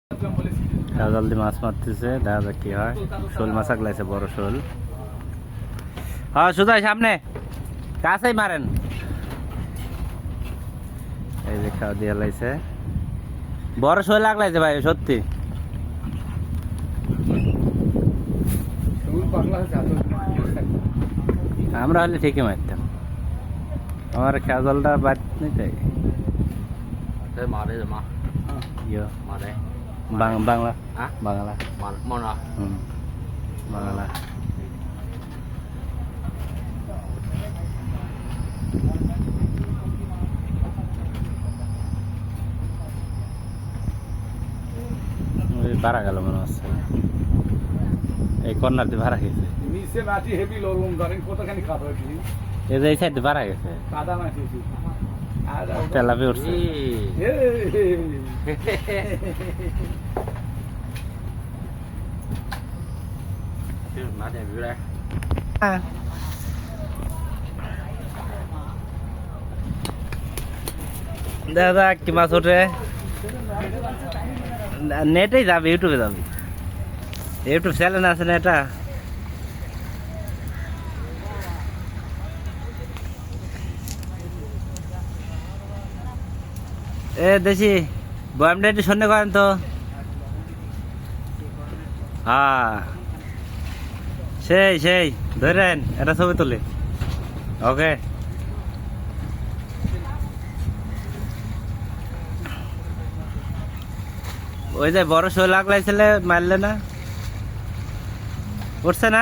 কাজল দিয়ে মাছ মারতেছে, দেখা যাক কি হয়। শোল মাছ আগলাইছে, বড় শোল। হ্যাঁ সুজাই সামনে কাছেই মারেন। এই যে খাওয়া দিয়ে লাইছে, বড় শোল লাগলাইছে ভাই সত্যি। আমরা হলে ঠিকই মারতাম, আমার কাজলটা বাদ নেই তাই। বাংলা বাংলা বাংলা ভাড়া গেল মনে হচ্ছে, এই কর্নার দিয়ে ভাড়া গেছে। নিচে মাটি হেভি লরম ধরেন কতখানি খাবার এই যে এই সাইড দিয়ে ভাড়া গেছে, কাদা মাটি তেলাপি উঠছে। দাদা কি মাছ ওঠে, নেটেই যাবে, ইউটিউবে যাবে, ইউটিউব চ্যানেল আছে না এটা। এ দেশি বয়ামটা একটু সন্ধ্যে করেন তো। হ্যাঁ সেই সেই ধরেন, এটা ছবি তুলি। ওকে ওই যে বড় শোল লাগলাইছিলে, মারলে না, উঠছে না।